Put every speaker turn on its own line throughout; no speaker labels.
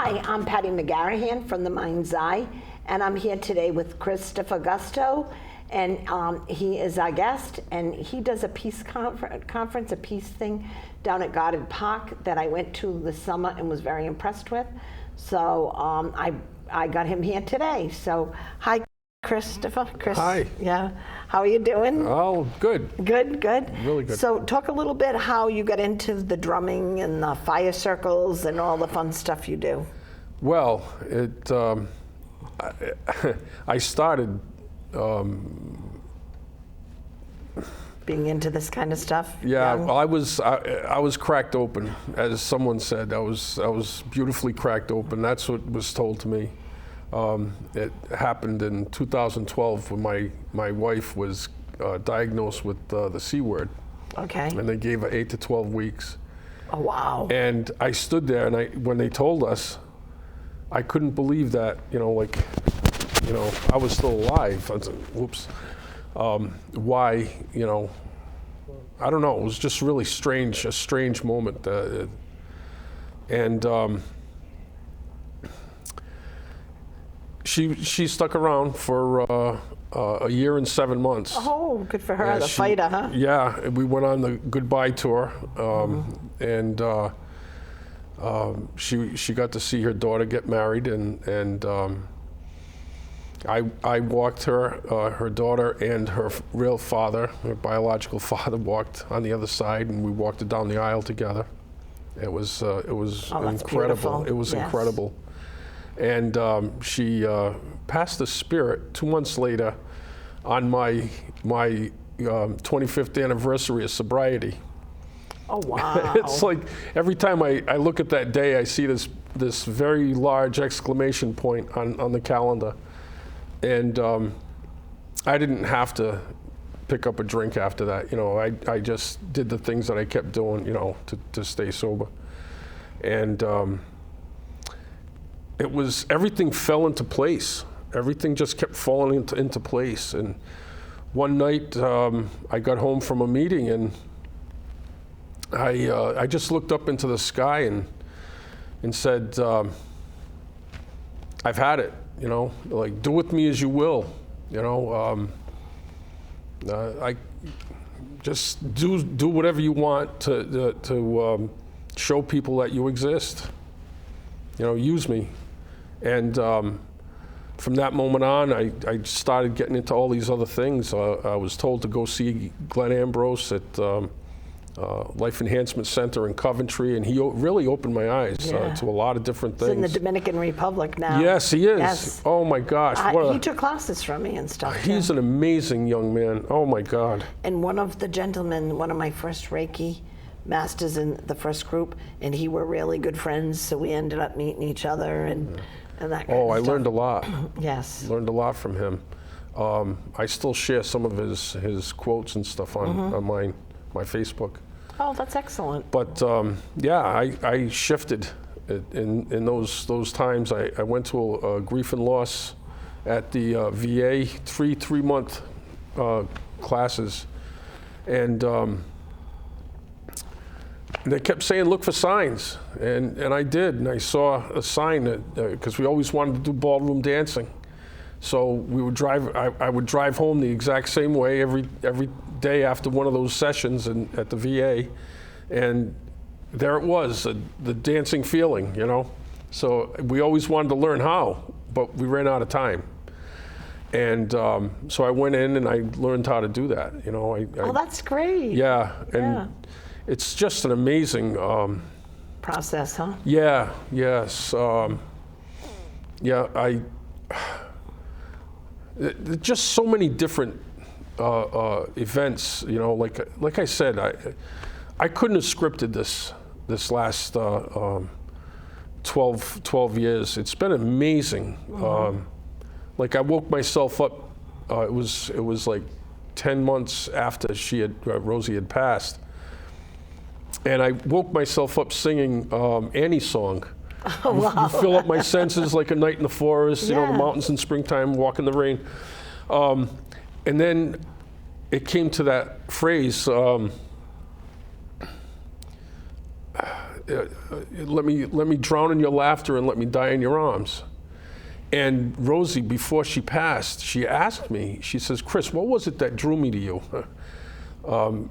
Hi, I'm Patty McGarrahan from the Mind's Eye, and I'm here today with Christopher Giusto, and he is our guest, and he does a peace conference, a peace thing down at Goddard Park that I went to this summer and was very impressed with. So I got him here today. So hi, Christopher. Chris.
Hi.
Yeah. How are you doing?
Oh, good.
Good, good.
Really good.
So talk a little bit how you got into the drumming and the fire circles and all the fun stuff you do.
Well, I started
Being into this kind of stuff?
Yeah,
young?
well, I was cracked open, as someone said. I was beautifully cracked open. That's what was told to me. It happened in 2012 when my wife was diagnosed with the C word.
Okay.
And they gave her 8 to 12 weeks.
Oh, wow.
And I stood there, and when they told us, I couldn't believe that, I was still alive. I was like, whoops. Why, I don't know. It was just really strange, a strange moment. She stuck around for a year and 7 months.
Oh, good for her,
Yeah,
the fighter, huh?
Yeah, we went on the goodbye tour, and she got to see her daughter get married, and I walked her daughter and her real father, her biological father, walked on the other side, and we walked it down the aisle together. It was incredible.
Beautiful.
It was
Yes.
incredible. And she passed the spirit 2 months later on my 25th anniversary of sobriety.
Oh, wow.
It's like every time I look at that day, I see this very large exclamation point on the calendar. And I didn't have to pick up a drink after that. I just did the things that I kept doing, to stay sober. And everything fell into place. Everything just kept falling into place. And one night I got home from a meeting, and I just looked up into the sky and said, I've had it, like, do with me as you will, I just do whatever you want to show people that you exist, use me. And from that moment on, I started getting into all these other things. I was told to go see Glenn Ambrose at Life Enhancement Center in Coventry, and he really opened my eyes to a lot of different things.
He's in the Dominican Republic now.
Yes, he is.
Yes.
Oh my gosh.
He took classes from me and stuff.
He's an amazing young man. Oh my God.
And one of the gentlemen, one of my first Reiki masters in the first group, and he were really good friends, so we ended up meeting each other and that kind of stuff.
I learned a lot.
Yes.
Learned a lot from him. I still share some of his quotes and stuff on my Facebook.
Oh, that's excellent.
But I shifted in those times. I went to a grief and loss at the VA, three-month classes, and they kept saying, look for signs, and I did, and I saw a sign because we always wanted to do ballroom dancing. So we would drive. I would drive home the exact same way every day after one of those sessions at the VA, and there it was, the dancing feeling, So we always wanted to learn how, but we ran out of time. And so I went in and I learned how to do that.
Oh, that's great.
Yeah, and it's just an amazing
process, huh?
Yeah. Yes. Just so many different events, like I said, I couldn't have scripted this last 12 years. It's been amazing. Like I woke myself up, it was like 10 months after Rosie had passed, and I woke myself up singing Annie's song.
Oh, wow.
You fill up my senses like a night in the forest, the mountains in springtime, walk in the rain. And then it came to that phrase, let me drown in your laughter and let me die in your arms. And Rosie, before she passed, she asked me, she says, Chris, what was it that drew me to you? Or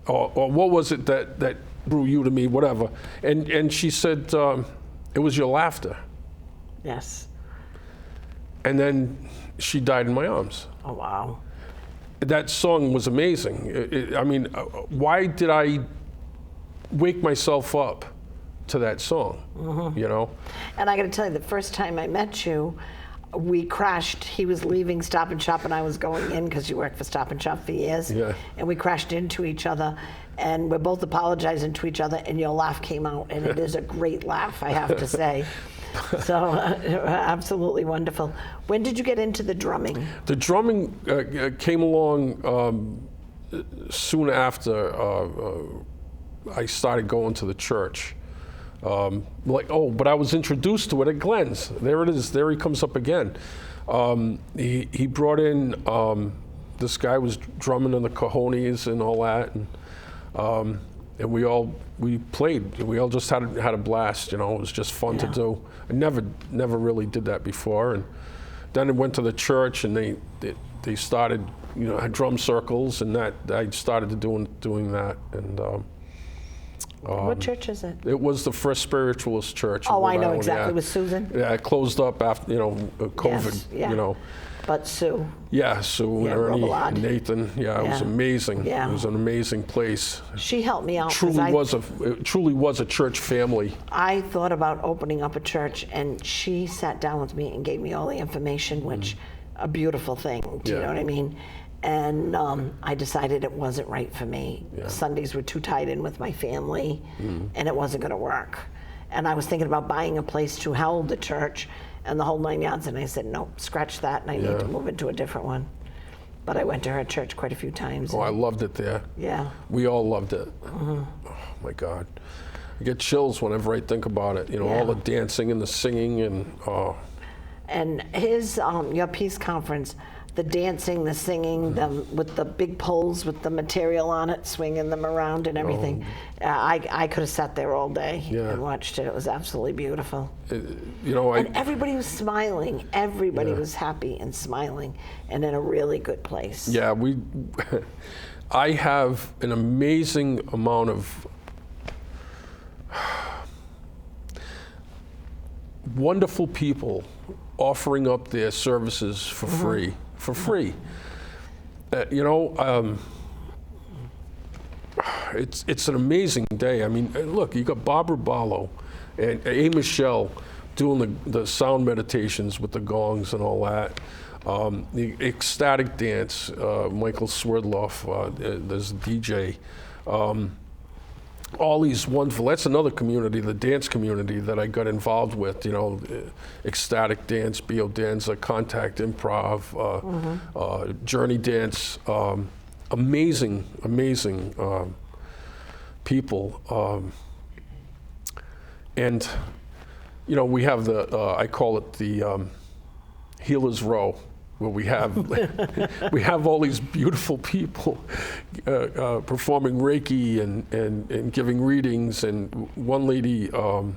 what was it that drew you to me, whatever. And she said, it was your laughter.
Yes.
And then she died in my arms.
Oh, wow.
That song was amazing. I mean, why did I wake myself up to that song, you know?
And I got to tell you, the first time I met you, we crashed. He was leaving Stop and Shop, and I was going in because you worked for Stop and Shop for years.
Yeah.
And we crashed into each other, and we're both apologizing to each other, and your laugh came out, and it is a great laugh, I have to say. So absolutely wonderful. When did you get into the drumming?
The drumming came along soon after I started going to the church. But I was introduced to it at Glenn's. There it is. There he comes up again. He brought in this guy was drumming in the cajones and all that, and we played. We all just had a blast. You know, it was just fun to do. I never really did that before. And then I went to the church, and they started, you know, had drum circles, and that I started doing that. And
what church is it?
it was the First Spiritualist Church.
Oh, I
in Rhode
know
Island,
exactly.
yeah.
With Susan?
Yeah, it closed up after, you know, COVID,
Yes, yeah.
you know.
But Sue.
Yeah, Sue and
Yeah,
Ernie
Robelot.
and Nathan. Yeah, it was
Yeah.
amazing.
Yeah.
It was an amazing place.
She helped me out. 'cause
It truly was a church family.
I thought about opening up a church, and she sat down with me and gave me all the information, which a beautiful thing. Do you
Yeah.
know what I mean? And I decided it wasn't right for me.
Yeah.
Sundays were too tied in with my family, and it wasn't going to work. And I was thinking about buying a place to hold the church and the whole 9 yards, and I said, no, scratch that, and I need to move into a different one. But I went to her church quite a few times.
Oh, I loved it there.
Yeah.
We all loved it. Oh my God. I get chills whenever I think about it. You know, all the dancing and the singing and
And his, your peace conference, the dancing, the singing, with the big poles with the material on it, swinging them around and everything. I could have sat there all day and watched it. It was absolutely beautiful.
you know,
And everybody was smiling. Everybody was happy and smiling, and in a really good place.
Yeah, I have an amazing amount of wonderful people offering up their services for free. You know, it's an amazing day. I mean, look, you got Barbara Barlow and A. Michelle doing the sound meditations with the gongs and all that. The ecstatic dance, Michael Swerdloff, there's a DJ. All these wonderful, that's another community, the dance community that I got involved with, you know, ecstatic dance, Bio Danza, contact improv, journey dance, amazing people. And, you know, we have I call it the Healer's Row, where we have all these beautiful people performing Reiki and giving readings, and one lady and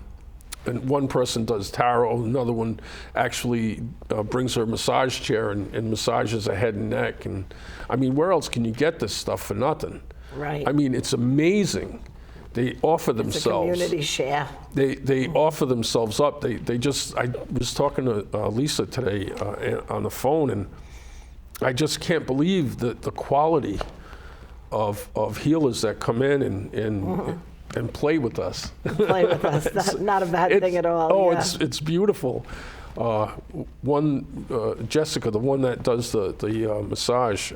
one person does tarot, another one actually brings her massage chair and massages her head and neck. And I mean, where else can you get this stuff for nothing?
Right.
I mean, it's amazing. They offer themselves.
It's a community share.
They offer themselves up. I was talking to Lisa today on the phone, and I just can't believe the quality of healers that come in and play with us.
Play with us. Not a bad thing at all.
Oh,
yeah.
it's beautiful. Jessica, the one that does the massage.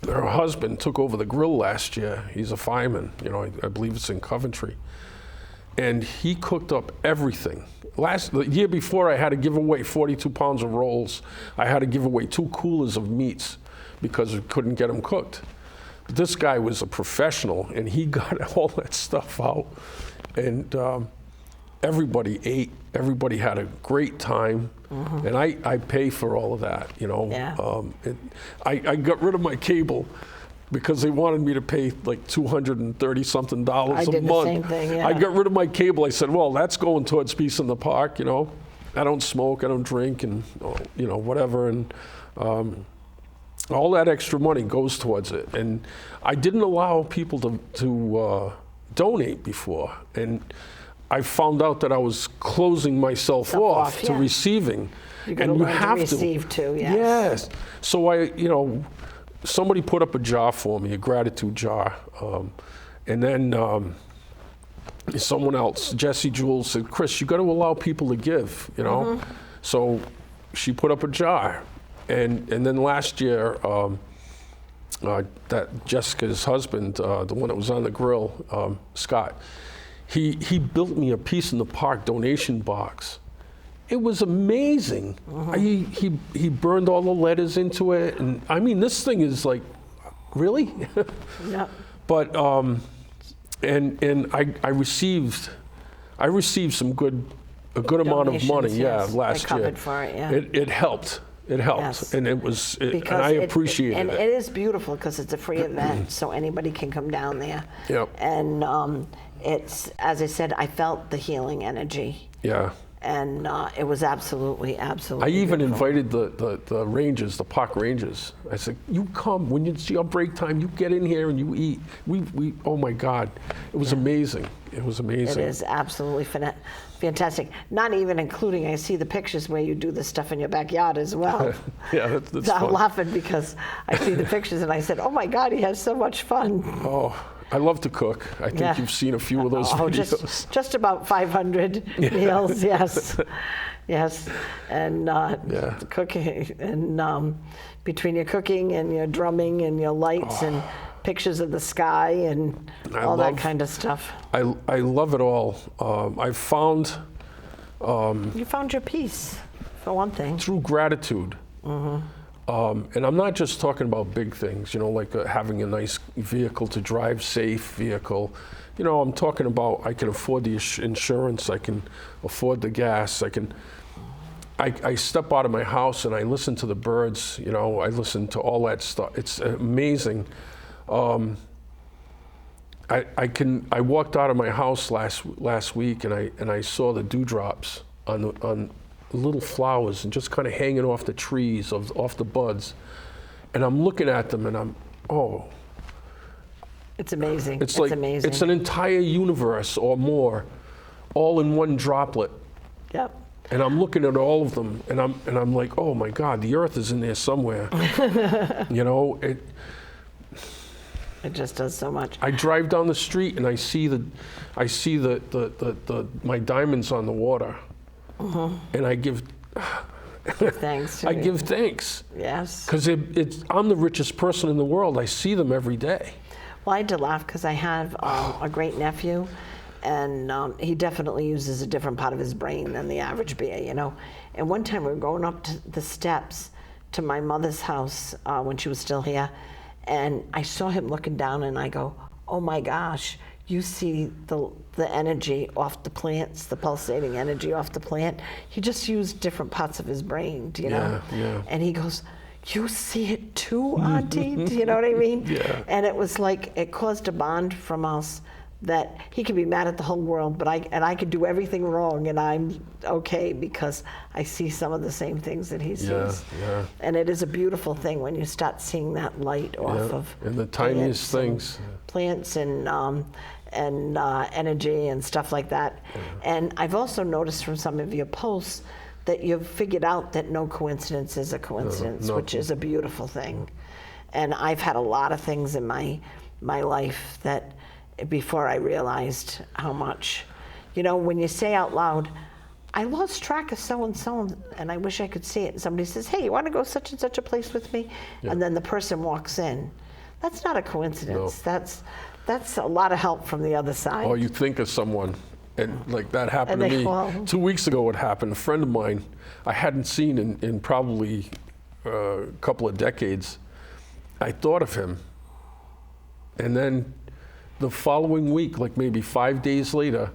Her husband took over the grill last year. He's a fireman, you know, I believe it's in Coventry. And he cooked up everything. The year before, I had to give away 42 pounds of rolls. I had to give away 2 coolers of meats because we couldn't get them cooked. But this guy was a professional, and he got all that stuff out. And everybody ate. Everybody had a great time. And I pay for all of that, you know.
Yeah.
I got rid of my cable because they wanted me to pay like $230-something
I
a month.
did the same thing, yeah.
I got rid of my cable. I said, well, that's going towards Peace in the Park, you know. I don't smoke, I don't drink, and you know, whatever. And all that extra money goes towards it. And I didn't allow people to donate before. And I found out that I was closing myself off to
yeah.
receiving.
You got to learn to receive too, yes.
Yes. So you know, somebody put up a jar for me, a gratitude jar. And then someone else, Jessie Jules, said, Chris, you got to allow people to give, you know? So she put up a jar. And then last year, that Jessica's husband, the one that was on the grill, Scott, he built me a Peace in the Park donation box. It was amazing. He burned all the letters into it, and I mean, this thing is like, really?
Yeah.
But and I received a good amount of money,
Donations,
yeah,
yes.
last
They covered
year.
for it, yeah.
It helped. It helped,
Yes.
and and I appreciated
and
it.
it is beautiful because it's a free event, so anybody can come down there.
Yep.
And it's, as I said, I felt the healing energy.
Yeah.
And it was absolutely
I even
beautiful.
invited the rangers, the park rangers. I said, you come, when it's your break time, you get in here and you eat. We oh my God, it was amazing. It was
It
amazing.
is absolutely fantastic. Not even including, I see the pictures where you do this stuff in your backyard as well.
Yeah, that's
I'm
fun.
laughing because I see the pictures and I said, oh my God, he has so much fun.
Oh, I love to cook. I think
Yeah.
you've seen a few of those videos.
Just about 500 meals, yes. Yes. And
Yeah.
cooking, and between your cooking and your drumming and your lights and pictures of the sky and all that kind of stuff.
I love it all. I found
You found your peace, for one thing.
through gratitude. And I'm not just talking about big things, you know, like having a nice vehicle to drive, safe vehicle. You know, I'm talking about I can afford the insurance, I can afford the gas, I step out of my house and I listen to the birds, you know, I listen to all that stuff. It's amazing. I walked out of my house last week and I saw the dewdrops on little flowers and just kind of hanging off the trees, off the buds. And I'm looking at them and
It's amazing.
it's like,
amazing.
it's an entire universe or more, all in one droplet.
Yep.
And I'm looking at all of them and I'm like, oh my God, the earth is in there somewhere. You know,
It just does so much.
I drive down the street and I see my diamonds on the water. And I give
Thanks.
I give thanks.
Yes.
Because I'm the richest person in the world. I see them every day.
Well, I had to laugh because I have a great nephew, and he definitely uses a different part of his brain than the average bear, you know. And one time we were going up to the steps to my mother's house when she was still here, and I saw him looking down, and I go, oh my gosh, you see the energy off the plants, the pulsating energy off the plant. He just used different parts of his brain, you know?
Yeah.
And he goes, you see it too, Auntie? Do you know what I mean?
Yeah.
And it was like, it caused a bond from us that he could be mad at the whole world, but I could do everything wrong and I'm okay because I see some of the same things that he sees.
Yeah.
And it is a beautiful thing when you start seeing that light off of
And the tiniest things.
plants and energy and stuff like that. And I've also noticed from some of your posts that you've figured out that no coincidence is a coincidence,
No.
which is a beautiful thing. And I've had a lot of things in my life that before I realized how much, you know, when you say out loud, I lost track of so-and-so and I wish I could see it. And somebody says, hey, you want to go such and such a place with me?
Yeah.
And then the person walks in. That's not a coincidence.
No.
That's a lot of help from the other side.
Or you think of someone, and like that happened to
And they
me.
fall.
2 weeks ago it happened. A friend of mine I hadn't seen in probably a couple of decades. I thought of him. And then the following week, like maybe 5 days later,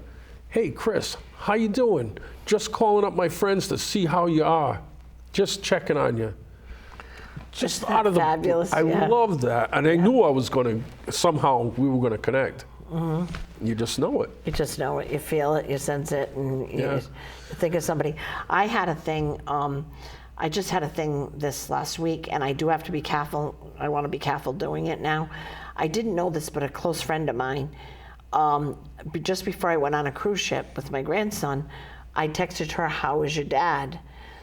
hey, Chris, how you doing? Just calling up my friends to see how you are. Just checking on you. just out of the
Fabulous,
I
yeah.
love that, and I knew I was going to somehow we were going to connect. You just know it.
You just know it, you feel it, you sense it, and you think of somebody. I had a thing, I just had a thing this last week, and I do have to be careful. I want to be careful doing it now. I didn't know this, but a close friend of mine, just before I went on a cruise ship with my grandson, I texted her, "How is your dad?"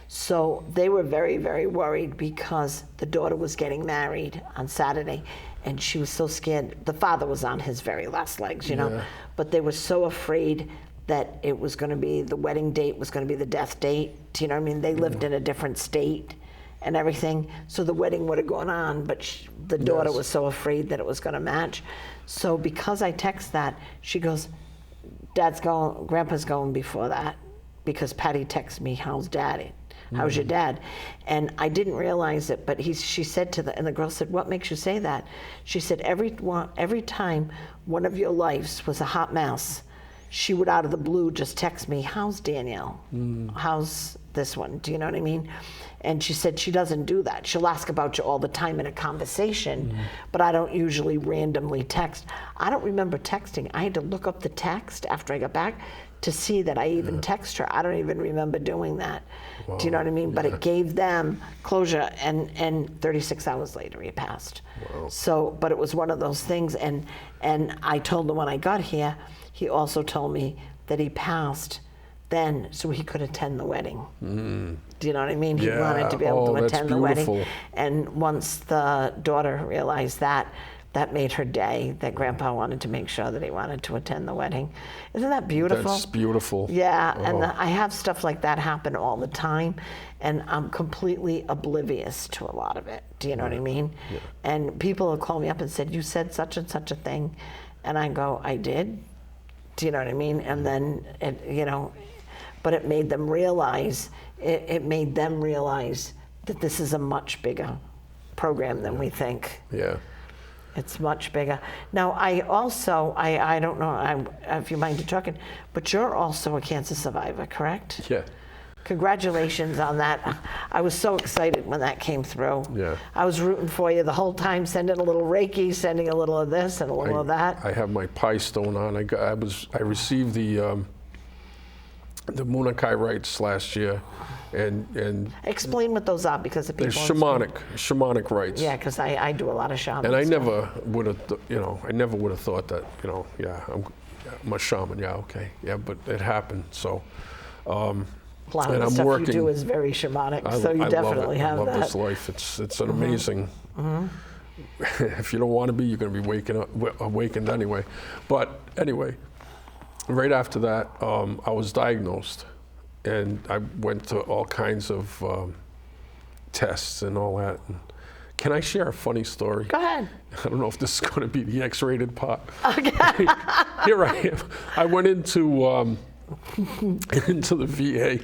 So they were very, very worried because the daughter was getting married on Saturday, and she was so scared. The father was on his very last legs, you know,
Yeah.
but they were so afraid that it was going to be, the wedding date was going to be the death date. Do you know what I mean? They lived in a different state and everything, so the wedding would have gone on, but the daughter
Yes.
was so afraid that it was going to match. So because I text that, she goes, "Dad's going, Grandpa's going before that," because Patty texted me, "How's Daddy? How's your dad?" And I didn't realize it, but she said and the girl said, "What makes you say that?" She said, every time one of your lives was a hot mess, she would out of the blue just text me, "How's Danielle? How's this one?" Do you know what I mean? And she said she doesn't do that. She'll ask about you all the time in a conversation, but I don't usually randomly text. I don't remember texting. I had to look up the text after I got back to see that I even text her. I don't even remember doing that.
Wow.
Do you know what I mean? But it gave them closure, and 36 hours later he passed.
Wow.
So, but it was one of those things, and I told him when I got here, he also told me that he passed then so he could attend the wedding. Do you know what I mean? He
Yeah.
wanted to be able
Oh,
to
that's
attend the
beautiful.
wedding. And once the daughter realized that, that made her day, that Grandpa wanted to make sure that he wanted to attend the wedding. Isn't that beautiful?
That's beautiful.
Yeah,
Oh.
and I have stuff like that happen all the time, and I'm completely oblivious to a lot of it. Do you know what I mean?
Yeah.
And people will call me up and said, "You said such and such a thing," and I go, "I did." Do you know what I mean? And then, but it made them realize. It made them realize that this is a much bigger program than we think.
Yeah.
It's much bigger. Now, I also, I don't know if you mind talking, but you're also a cancer survivor, correct?
Yeah.
Congratulations on that. I was so excited when that came through.
Yeah.
I was rooting for you the whole time, sending a little Reiki, sending a little of this and a little of that.
I have my pie stone on. I received the Munakai rites last year, and
Explain what those are, because the
they're
people.
shamanic rites.
Yeah, because I do a lot of shaman
And I
stuff.
never would have, I never would have thought that, I'm a shaman. Yeah, okay, yeah, but it happened. So,
A lot
and
of the
I'm
stuff
working.
you do is very shamanic, so you
I
definitely
love it.
have
I love
that.
this life. It's an amazing. If you don't want to be, you're going to be awakened anyway. But anyway, right after that, I was diagnosed, and I went to all kinds of tests and all that. And can I share a funny story?
Go ahead.
I don't know if this is going to be the X-rated part. Okay. Here I am. I went into the VA,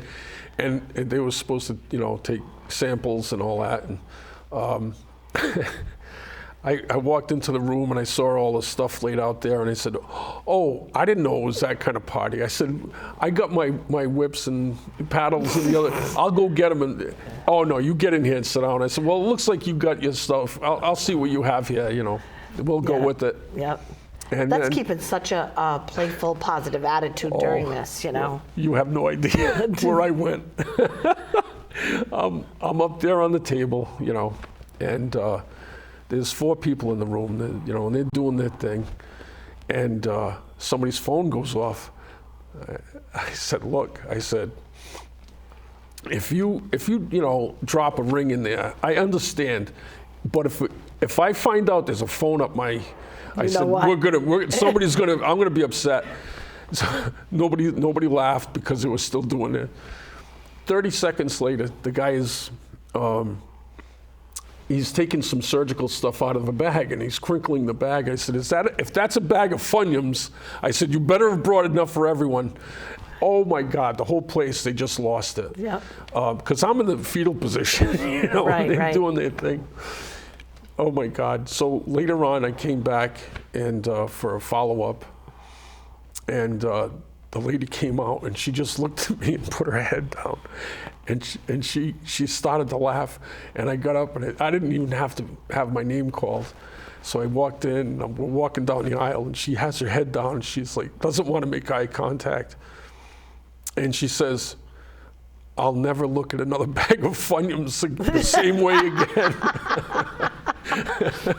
and they were supposed to, take samples and all that. And I walked into the room and I saw all the stuff laid out there, and I said, "Oh, I didn't know it was that kind of party." I said, "I got my whips and paddles and the other. I'll go get them." And oh no, you get in here and sit down. I said, "Well, it looks like you got your stuff. I'll see what you have here. We'll go
Yeah.
with it."
Yep.
And
That's
then,
keeping such a playful, positive attitude during this,
You have no idea where I went. I'm up there on the table, and there's 4 people in the room, and they're doing their thing, and somebody's phone goes off. I said, "Look," I said, if you drop a ring in there, I understand, but if I find out there's a phone up my, I said,
what?
somebody's gonna, I'm gonna be upset. So nobody laughed because they were still doing it. 30 seconds later, the guy is, he's taking some surgical stuff out of the bag and he's crinkling the bag. I said, if that's a bag of Funyuns, I said, you better have brought enough for everyone. Oh my God, the whole place, they just lost it.
Yeah.
Because I'm in the fetal position,
Right,
they're
right.
doing their thing. Oh my God. So later on, I came back and for a follow-up, and the lady came out and she just looked at me and put her head down, and she started to laugh, and I got up and I didn't even have to have my name called. So I walked in, and we're walking down the aisle, and she has her head down, and she's like, doesn't want to make eye contact. And she says, I'll never look at another bag of Funyuns the same way again.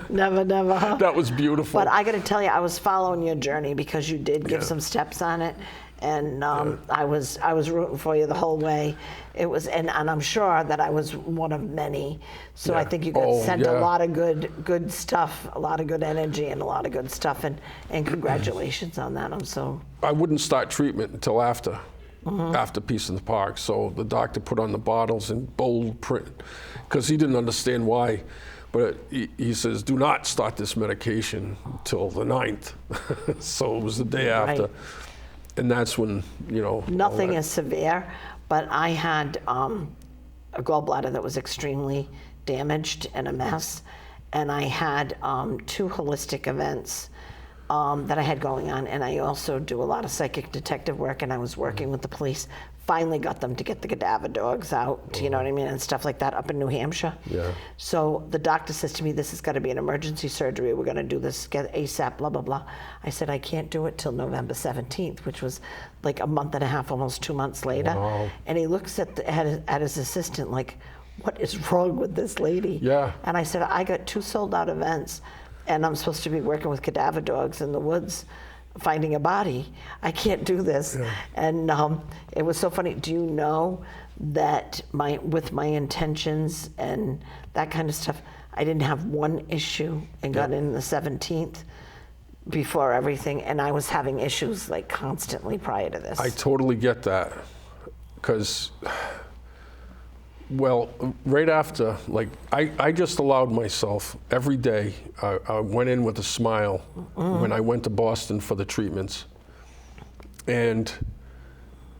Never, never. Huh?
That was beautiful.
But I got to tell you, I was following your journey because you did give some steps on it, and I was rooting for you the whole way. It was, and I'm sure that I was one of many. So I think you got sent a lot of good stuff, a lot of good energy, and a lot of good stuff. And congratulations on that.
I wouldn't start treatment until after Peace in the Park. So the doctor put on the bottles in bold print because he didn't understand why. But he says, do not start this medication until the 9th. So it was the day after.
Right.
And that's when,
Nothing is severe, but I had a gallbladder that was extremely damaged and a mess. And I had 2 holistic events that I had going on. And I also do a lot of psychic detective work, and I was working with the police. Finally got them to get the cadaver dogs out, you know what I mean, and stuff like that up in New Hampshire.
Yeah.
So the doctor says to me, this has got to be an emergency surgery. We're going to do this ASAP, blah, blah, blah. I said, I can't do it till November 17th, which was like a month and a half, almost 2 months later.
Wow.
And he looks at his assistant like, what is wrong with this lady?
Yeah.
And I said, I got 2 sold out events, and I'm supposed to be working with cadaver dogs in the woods, finding a body. I can't do this. Yeah. And it was so funny. Do you know that with my intentions and that kind of stuff, I didn't have one issue and got in the 17th before everything, and I was having issues like constantly prior to this.
I totally get that, because, well, right after, like, I just allowed myself every day, I went in with a smile when I went to Boston for the treatments. And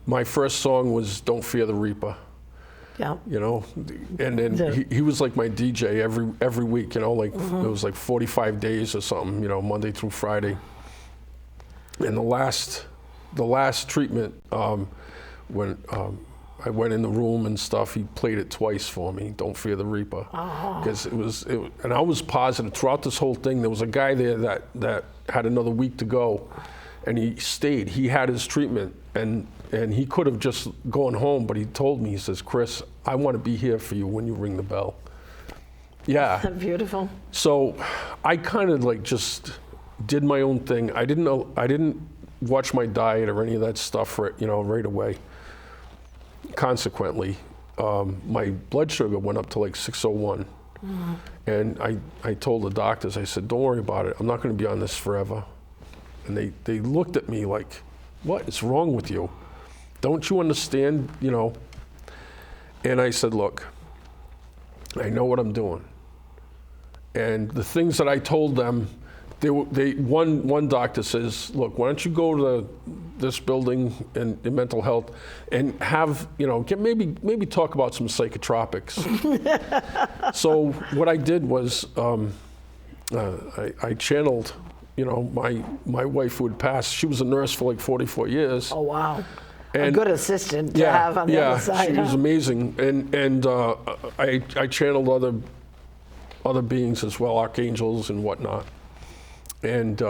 my first song was Don't Fear the Reaper.
Yeah.
And then he was like my DJ every week, like it was like 45 days or something, Monday through Friday. And the last treatment, when I went in the room and stuff, he played it twice for me, Don't Fear the Reaper. Because and I was positive throughout this whole thing. There was a guy there that had another week to go, and he stayed. He had his treatment, and he could have just gone home, but he told me, he says, Chris, I want to be here for you when you ring the bell. Yeah.
Beautiful.
So I kind of like just did my own thing. I didn't watch my diet or any of that stuff right away. Consequently, my blood sugar went up to like 601. And I told the doctors, I said, don't worry about it. I'm not going to be on this forever. And they looked at me like, what is wrong with you? Don't you understand, And I said, look, I know what I'm doing. And the things that I told them, one doctor says, look, why don't you go to this building in mental health and have, maybe talk about some psychotropics. So what I did was I channeled, my wife who had passed. She was a nurse for like 44 years.
Oh, wow. And a good assistant to have on the other side.
She was amazing. And I channeled other beings as well, archangels and whatnot. And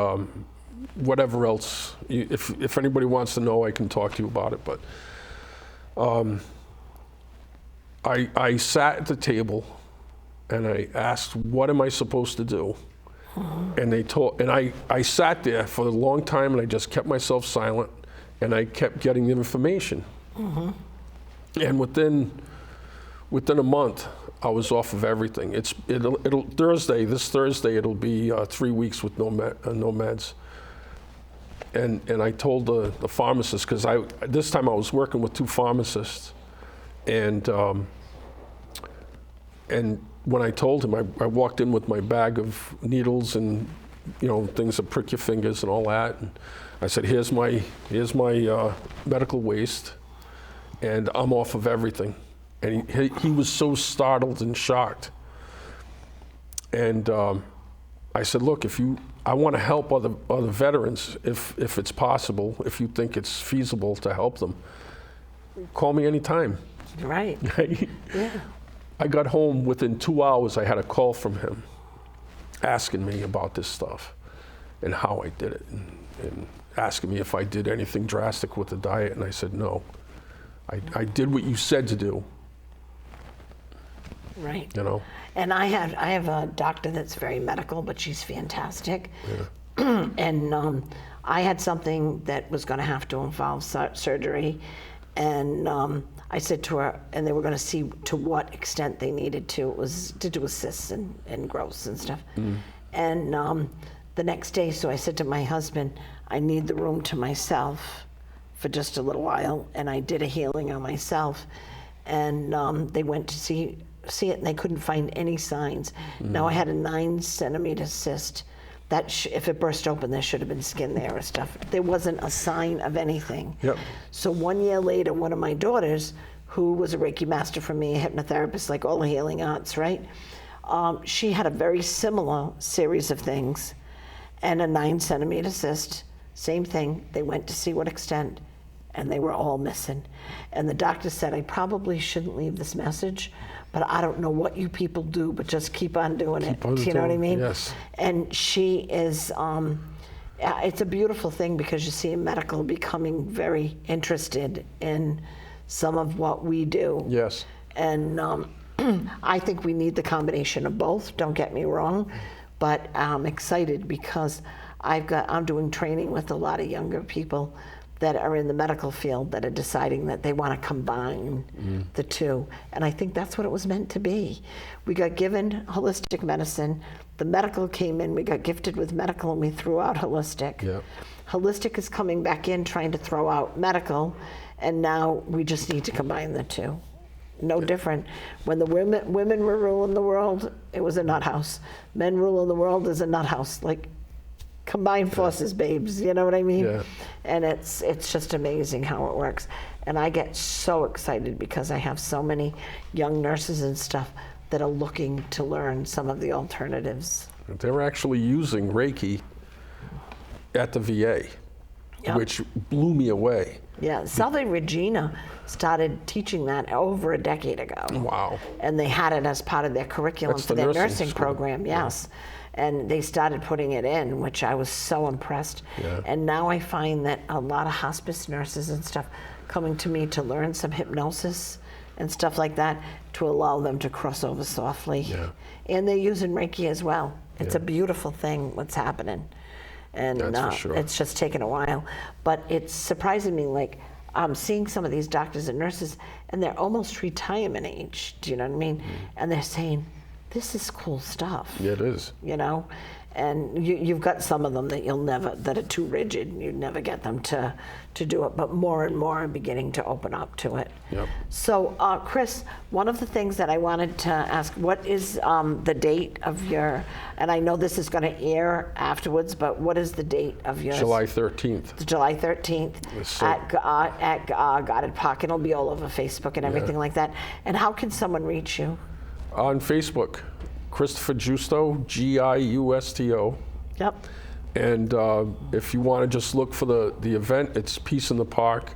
whatever else, if anybody wants to know, I can talk to you about it. But I sat at the table and I asked, what am I supposed to do? And I sat there for a long time, and I just kept myself silent, and I kept getting the information. And within a month, I was off of everything. This Thursday, it'll be 3 weeks with no meds. And I told the pharmacist, because this time I was working with 2 pharmacists, and when I told him, I walked in with my bag of needles and things that prick your fingers and all that. And I said, here's my medical waste, and I'm off of everything. And he was so startled and shocked. And I said, look, I want to help other veterans if it's possible, if you think it's feasible to help them, call me anytime.
Right. Yeah.
I got home within 2 hours. I had a call from him asking me about this stuff and how I did it, and asking me if I did anything drastic with the diet, and I said no. I did what you said to do.
Right.
You know.
And I have a doctor that's very medical, but she's fantastic. Yeah. And I had something that was going to have to involve surgery, and I said to her, and they were going to see to what extent they needed to. It was to do with cysts and growths and stuff. And the next day, so I said to my husband, I need the room to myself for just a little while, and I did a healing on myself, and they went to see it, and they couldn't find any signs. Now I had a 9-centimeter cyst that if it burst open, there should have been skin there or stuff. There wasn't a sign of anything.
Yep.
So 1 year later, one of my daughters, who was a Reiki master for me, a hypnotherapist, like all the healing arts, right? She had a very similar series of things, and a 9-centimeter cyst, same thing. They went to see what extent, and they were all missing. And the doctor said, I probably shouldn't leave this message, but I don't know what you people do, but just keep on doing it. Do you know what I mean?
Yes.
And she is, it's a beautiful thing, because you see medical becoming very interested in some of what we do.
Yes.
And I think we need the combination of both, don't get me wrong, but I'm excited because I'm doing training with a lot of younger people that are in the medical field that are deciding that they want to combine the two. And I think that's what it was meant to be. We got given holistic medicine, the medical came in, we got gifted with medical, and we threw out holistic.
Yep.
Holistic is coming back in, trying to throw out medical, and now we just need to combine the two. No different. When the women were ruling the world, it was a nut house. Men ruling the world is a nut house. Like, combined forces, babes, you know what I mean?
Yeah.
And it's just amazing how it works. And I get so excited because I have so many young nurses and stuff that are looking to learn some of the alternatives.
They're actually using Reiki at the VA,
Yep.
which blew me away.
Yeah, Salve Regina started teaching that over a decade ago.
Wow.
And they had it as part of their curriculum
That's
for
the
their
nursing
nursing
school.
program, yes. And they started putting it in, which I was so impressed.
Yeah.
And now I find that a lot of hospice nurses and stuff coming to me to learn some hypnosis and stuff like that to allow them to cross over softly.
Yeah.
And they're using Reiki as well. It's
Yeah.
a beautiful thing what's happening. And
That's for sure.
it's just taken a while. But it's surprising me, like, I'm seeing some of these doctors and nurses, and they're almost retirement age, do you know what I mean? And they're saying, this is cool stuff.
Yeah, it is.
You know, and you've got some of them that are too rigid, and you'd never get them to do it, but more and more are beginning to open up to it.
Yep.
So, Chris, one of the things that I wanted to ask, what is the date of your, and I know this is going to air afterwards, but what is the date of yours?
July 13th.
It's July 13th
Yes,
at Goddard Park, and it'll be all over Facebook and everything like that. And how can someone reach you?
On Facebook, Christopher Giusto, Giusto.
Yep.
And if you want to just look for the event, it's Peace in the Park.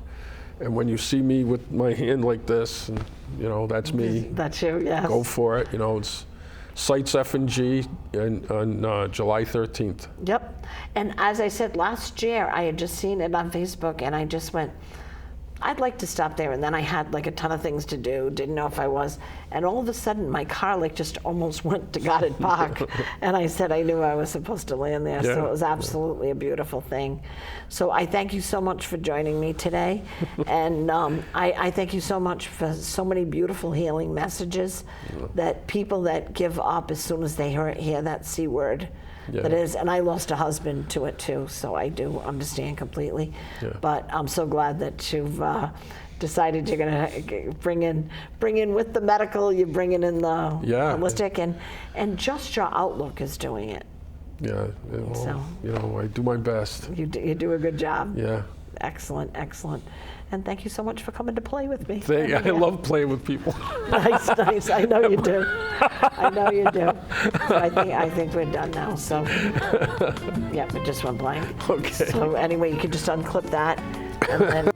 And when you see me with my hand like this, and, you know, that's me.
That's you, yes.
Go for it. You know, it's Sites F&G on July 13th.
Yep. And as I said, last year, I had just seen it on Facebook, and I just went, I'd like to stop there. And then I had like a ton of things to do, didn't know if I was. And all of a sudden, my car like just almost went to Goddard Park. And I said I knew I was supposed to land there.
Yeah.
So it was absolutely a beautiful thing. So I thank you so much for joining me today. And I thank you so much for so many beautiful healing messages that people that give up as soon as they hear that C word.
Yeah.
That is, and I lost a husband to it too, so I do understand completely.
Yeah.
But I'm so glad that you've decided you're going to bring in with the medical, you're bringing in the holistic, and just your outlook is doing it.
Yeah, well,
So.
you know, I do my best.
You do a good job.
Yeah.
Excellent, excellent. And thank you so much for coming to play with me.
I love playing with people.
Nice, nice. I know you do. I know you do. So I think we're done now. So, yeah, it just went blank.
Okay.
So anyway, you can just unclip that, and then